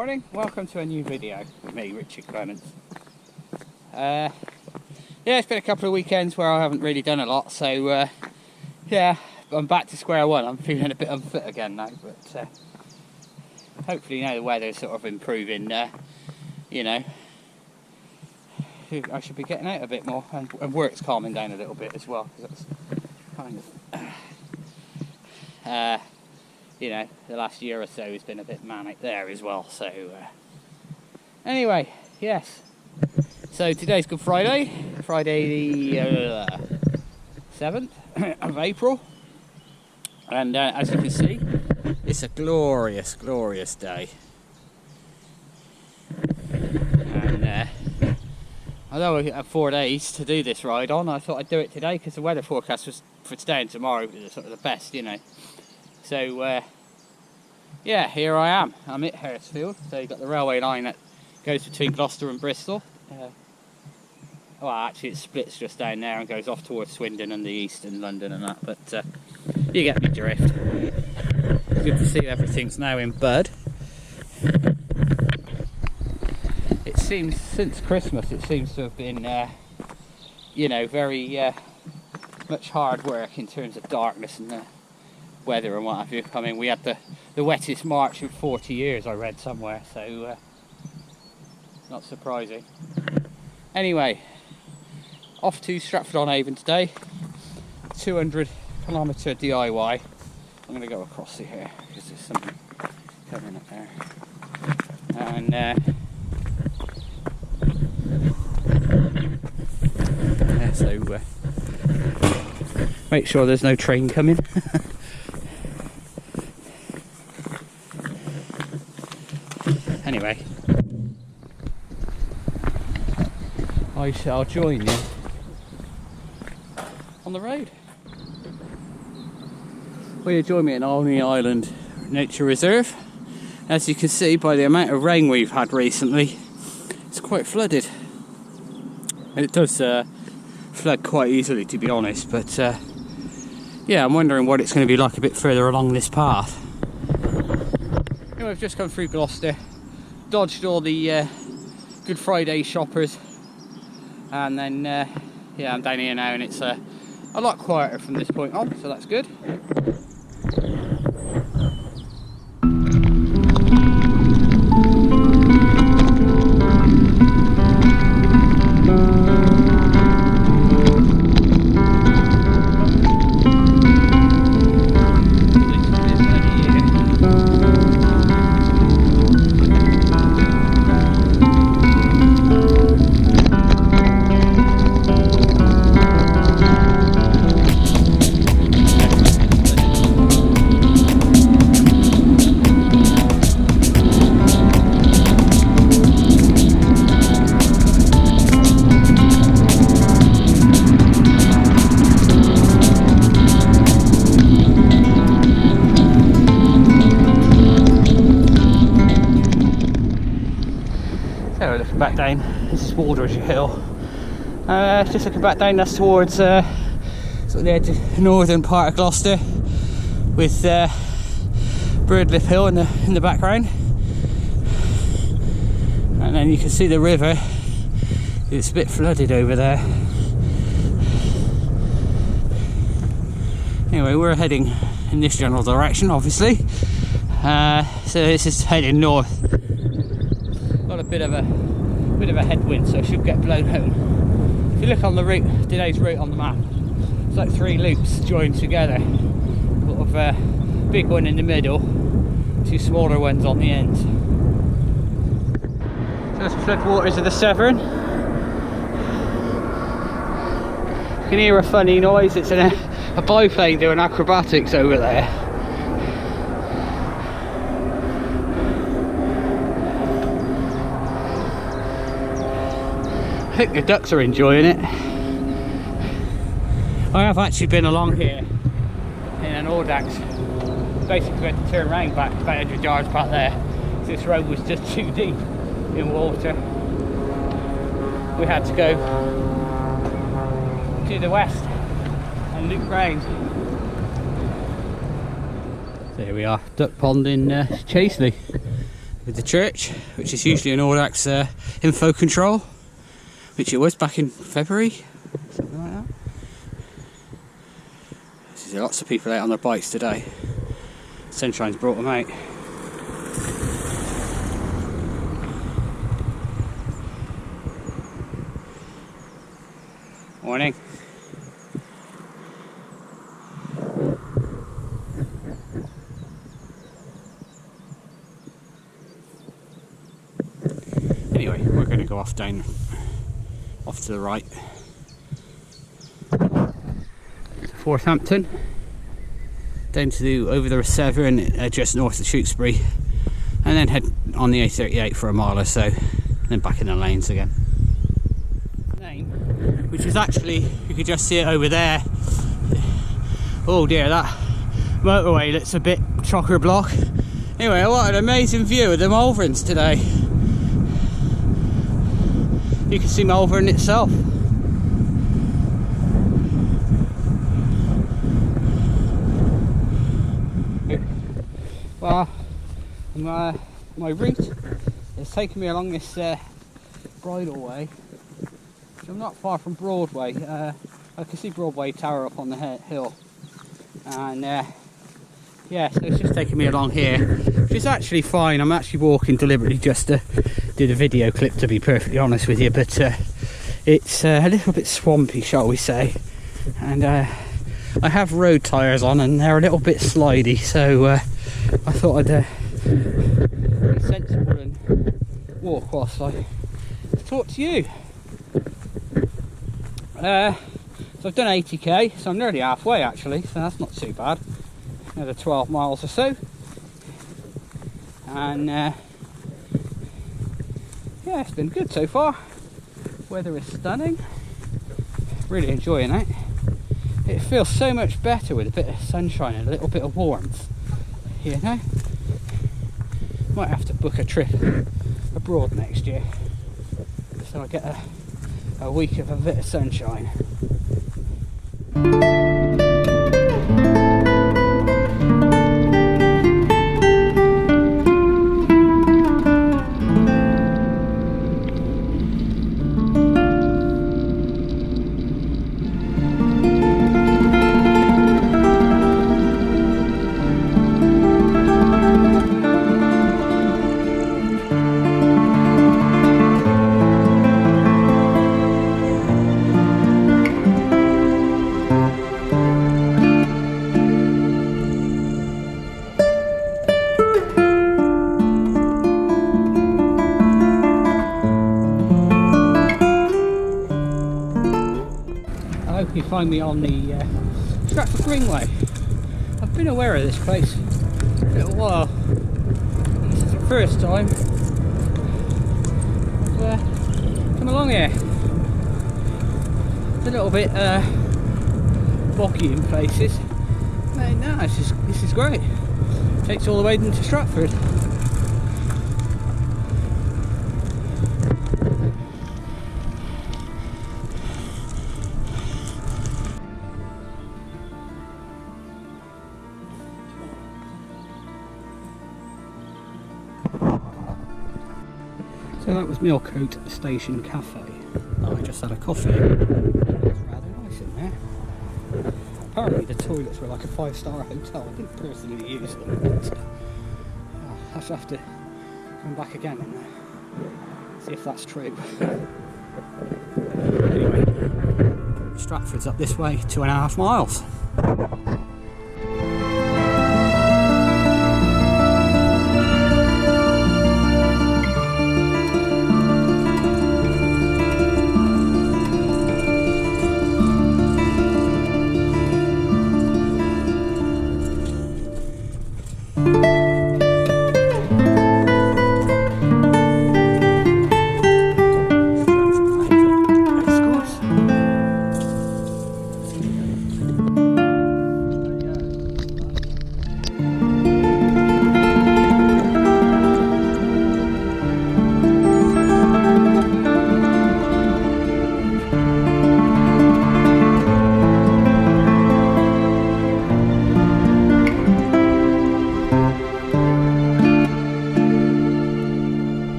morning, welcome to a new video with me, Richard Clements. Yeah, it's been a couple of weekends where I haven't really done a lot, so yeah, I'm back to square one. I'm feeling a bit unfit again now, but hopefully now the weather's sort of improving, you know, I should be getting out a bit more, and work's calming down a little bit as well, because that's kind of, you know, the last year or so has been a bit manic there as well, so anyway, yes, so today's Good Friday, the 7th of April, and as you can see, it's a glorious, glorious day, and although we have 4 days to do this ride on, I thought I'd do it today because the weather forecast was for today and tomorrow was sort of the best, you know. So, yeah, here I am. I'm at Hurstfield. So you've got the railway line that goes between Gloucester and Bristol. Well, actually it splits just down there and goes off towards Swindon and the east and London and that. But you get me drift. It's good to see everything's now in bud. It seems, since Christmas, it seems to have been, you know, very much hard work in terms of darkness and weather and what have you. I mean, we had the wettest March in 40 years, I read somewhere, so not surprising. Anyway, off to Stratford on Avon today, 200-kilometre DIY. I'm going to go across here because there's something covering up there. And yeah, so make sure there's no train coming. Anyway, I shall join you on the road. Well, you join me in Olney Island Nature Reserve. As you can see by the amount of rain we've had recently, it's quite flooded. And it does flood quite easily, to be honest, but yeah, I'm wondering what it's going to be like a bit further along this path. Anyway, we've just come through Gloucester, dodged all the Good Friday shoppers, and then yeah, I'm down here now and it's a lot quieter from this point on, so that's good. So looking back down, this is Waldridge Hill. Just looking back down, that's towards sort of the edge of the northern part of Gloucester, with Birdlip Hill in the background, and then you can see the river. It's a bit flooded over there. Anyway, we're heading in this general direction, obviously. So this is heading north. Got a bit of a headwind, so I should get blown home. If you look on the route, today's route on the map, it's like 3 loops joined together. Sort of a big one in the middle, 2 smaller ones on the end. So that's floodwaters of the Severn. You can hear a funny noise. It's a biplane doing acrobatics over there. I think the ducks are enjoying it. I have actually been along here in an Audax. Basically had to turn around back about 100 yards back there. This road was just too deep in water. We had to go to the west and loop round. There we are, duck pond in Chaseley. with the church, which is usually an all-access info control, which it was back in February, something like that. There's lots of people out on their bikes today. Sunshine's brought them out. Morning. Anyway, we're going to go off to the right. Forthampton, down to over the Severn, just north of Tewkesbury, and then head on the A38 for a mile or so, and then back in the lanes again. Which is actually, you could just see it over there. Oh dear, that motorway looks a bit chock-a-block. Anyway, what an amazing view of the Malverns today. You can see Malvern itself. Well, my route has taken me along this bridleway. I'm not far from Broadway. I can see Broadway Tower up on the hill, and yeah, so it's just taking me along here, which is actually fine. I'm actually walking deliberately just to do the video clip, to be perfectly honest with you, but it's a little bit swampy, shall we say, and I have road tyres on and they're a little bit slidey, so I thought I'd be sensible and walk whilst I talk to you. So I've done 80k, so I'm nearly halfway actually, so that's not too bad. Another 12 miles or so, and yeah, it's been good so far. Weather is stunning, really enjoying it. It feels so much better with a bit of sunshine and a little bit of warmth, you know. Might have to book a trip abroad next year, so I get a week of a bit of sunshine. You find me on the Stratford Greenway. I've been aware of this place for a little while. This is the first time I've come along here. It's a little bit boggy in places. But no, this is great. Takes all the way into Stratford. So that was Millcote Station Cafe. Oh, I just had a coffee. It's rather nice in there. Apparently the toilets were like a 5-star hotel. I didn't personally use them, but I'll have to come back again and see if that's true. Anyway, Stratford's up this way, 2.5 miles.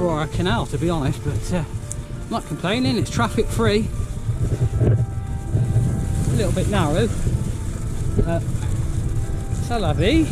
for our canal, to be honest, but I'm not complaining. It's traffic free. A little bit narrow. C'est la vie.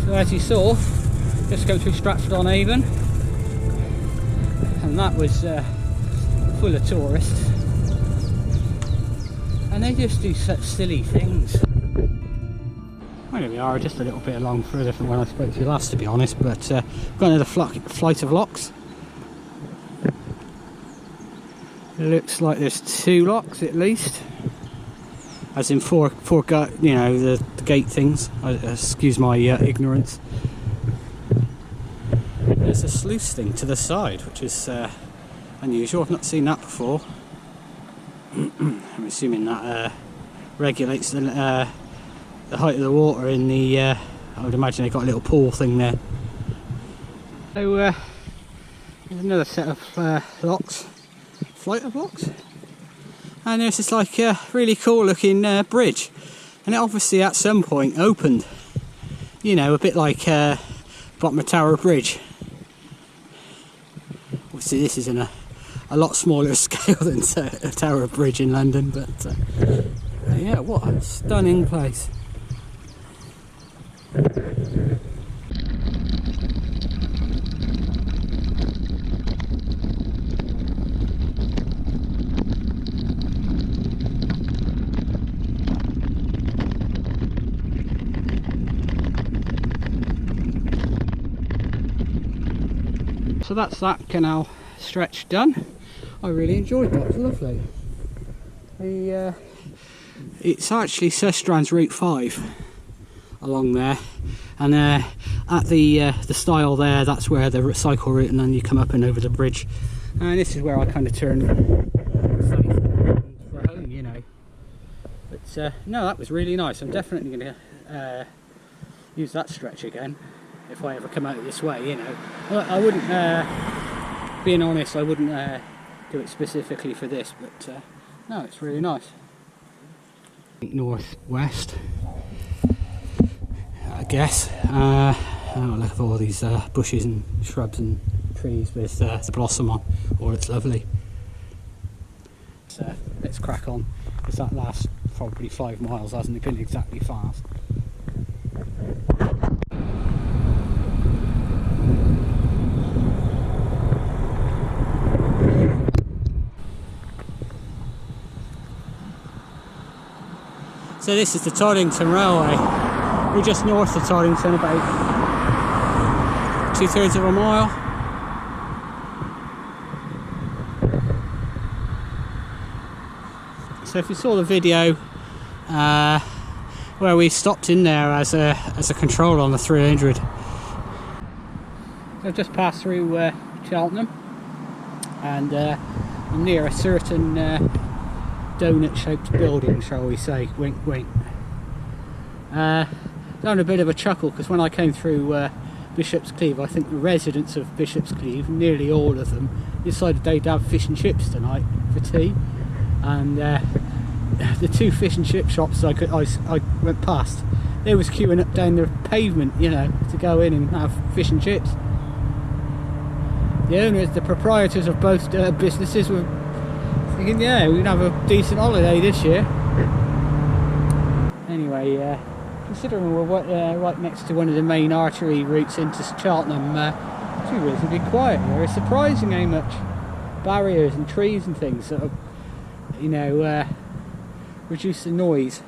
So as you saw, just go through Stratford on Avon, and that was full of tourists, and they just do such silly things. Well, here we are, just a little bit along further from when I spoke to you last, to be honest, but got another flight of locks. Looks like there's 2 locks at least, as in four you know, the gate things. Excuse my ignorance. There's a sluice thing to the side, which is unusual. I've not seen that before. I'm assuming that regulates the height of the water in the. I would imagine they've got a little pool thing there. So there's another set of locks, flight of locks, and there's this like really cool looking bridge, and it obviously at some point opened. You know, a bit like bottom of Tower Bridge. Obviously, this is in a lot smaller scale than Tower Bridge in London, but yeah, what a stunning place. So that's that canal stretch done. I really enjoyed that, it was lovely. It's actually Sustrans Route 5 along there, and at the stile there, that's where the cycle route, and then you come up and over the bridge, and this is where I kind of turn for home, you know. But no, that was really nice. I'm definitely going to use that stretch again if I ever come out this way, you know. I wouldn't, being honest, I wouldn't do it specifically for this, but no, it's really nice. Northwest, I guess. Oh, look at all these bushes and shrubs and trees with the blossom on. Oh, it's lovely. So let's crack on, because that last probably 5 miles hasn't been exactly fast. So this is the Toddington Railway. We're just north of Toddington, about 2/3 of a mile. So if you saw the video where we stopped in there as a control on the 300. So I've just passed through Cheltenham, and I'm near a certain donut-shaped building, shall we say, wink wink. Down a bit of a chuckle, because when I came through Bishop's Cleeve, I think the residents of Bishop's Cleeve, nearly all of them, decided they'd have fish and chips tonight for tea, and the 2 fish and chip shops I went past, they was queuing up down the pavement, you know, to go in and have fish and chips. The owners, the proprietors of both businesses were thinking, yeah, we can have a decent holiday this year. Anyway, considering we're right next to one of the main artery routes into Cheltenham, it's reasonably quiet here. It's surprising how much barriers and trees and things that are, you know, reduce the noise.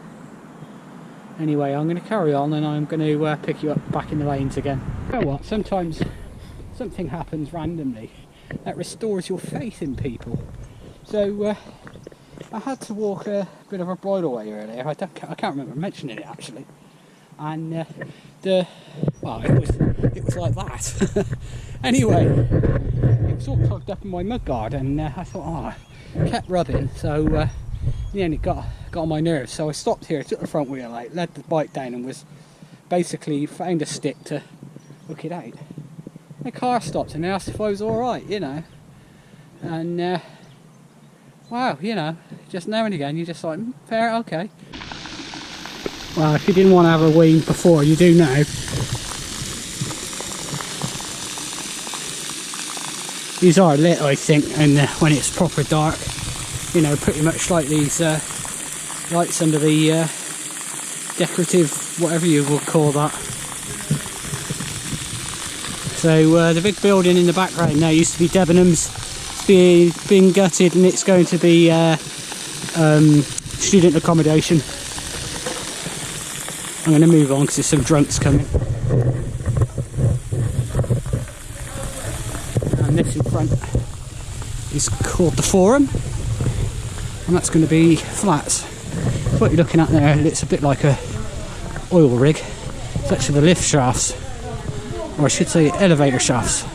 Anyway, I'm going to carry on, and I'm going to pick you up back in the lanes again. You know what? Sometimes something happens randomly that restores your faith in people. So I had to walk a bit of a bridleway earlier. I can't remember mentioning it actually, and it was like that. Anyway, it was all clogged up in my mudguard, and I thought, I kept rubbing, so in the end it got on my nerves. So I stopped here, took the front wheel out, led the bike down, and was basically found a stick to hook it out. The car stopped and they asked if I was all right, you know, and. Wow, you know, just now and again you're just like, fair, okay. Well, if you didn't want to have a wee before, you do now. these are lit, I think, and when it's proper dark, you know, pretty much like these lights under the decorative, whatever you will call that. So the big building in the background now used to be Debenhams. It's being gutted, and it's going to be student accommodation. I'm going to move on because there's some drunks coming. And this in front is called the Forum, and that's going to be flats. What you're looking at there, it's a bit like a oil rig. It's actually the lift shafts, or I should say elevator shafts.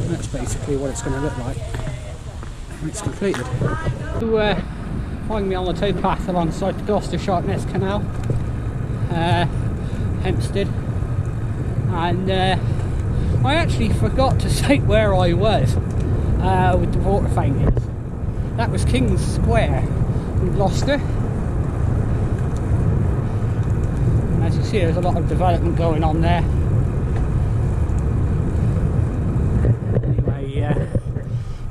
That's basically what it's going to look like when it's completed. You find me on the towpath alongside the Gloucester Sharpness Canal, Hempstead, and I actually forgot to say where I was with the water fountains. That was King's Square in Gloucester. And as you see, there's a lot of development going on there. Anyway, a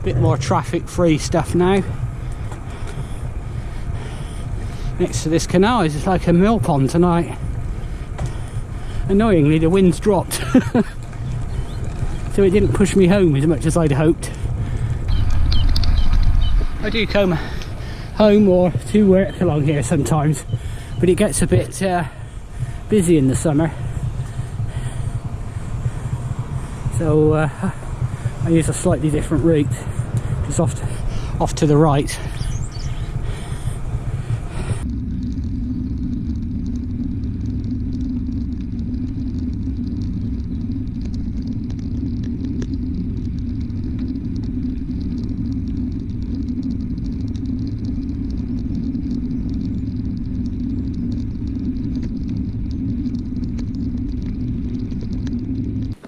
bit more traffic-free stuff now. Next to this canal is like a mill pond tonight. Annoyingly, the wind's dropped, so it didn't push me home as much as I'd hoped. I do come home or to work along here sometimes, but it gets a bit busy in the summer, so I use a slightly different route, just off to the right.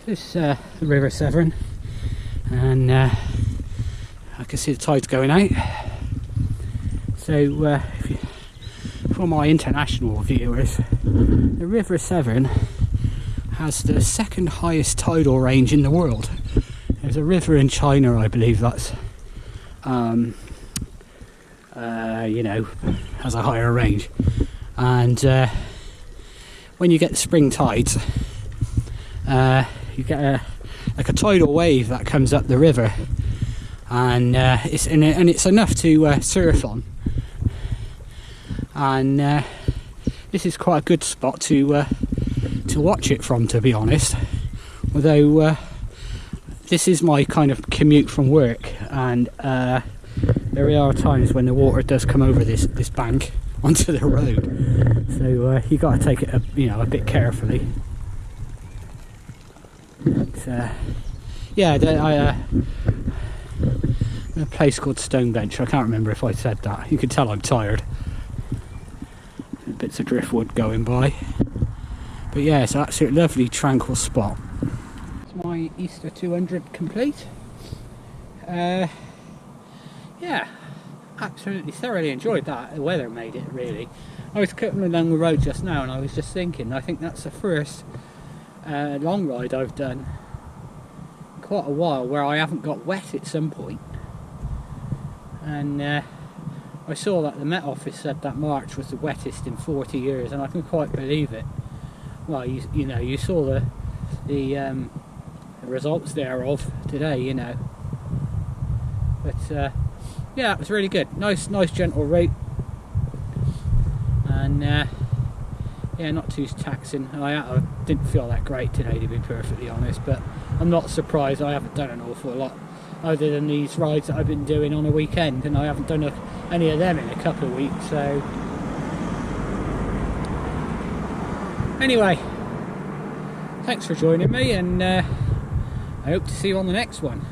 This is the River Severn, and I can see the tide's going out. So for my international viewers, the River Severn has the second highest tidal range in the world. There's a river in China, I believe, that's you know, has a higher range, and when you get the spring tides, you get like a tidal wave that comes up the river, and it's enough to surf on. And this is quite a good spot to watch it from, to be honest. Although this is my kind of commute from work, and there are times when the water does come over this bank onto the road, so you got to take it a bit carefully. But, yeah, a place called Stonebench. I can't remember if I said that. You can tell I'm tired. Bits of driftwood going by. But yeah, it's an absolutely lovely, tranquil spot. It's my Easter 200 complete. Yeah, absolutely thoroughly enjoyed that. The weather made it, really. I was coming along the road just now, and I was just thinking, I think that's the first long ride I've done in quite a while where I haven't got wet at some point. And I saw that the Met Office said that March was the wettest in 40 years, and I can quite believe it. Well, you saw the results thereof today, you know. But yeah, it was really good. Nice gentle route, and yeah, not too taxing. I didn't feel that great today, to be perfectly honest, but I'm not surprised. I haven't done an awful lot other than these rides that I've been doing on a weekend, and I haven't done any of them in a couple of weeks. So anyway, thanks for joining me, and I hope to see you on the next one.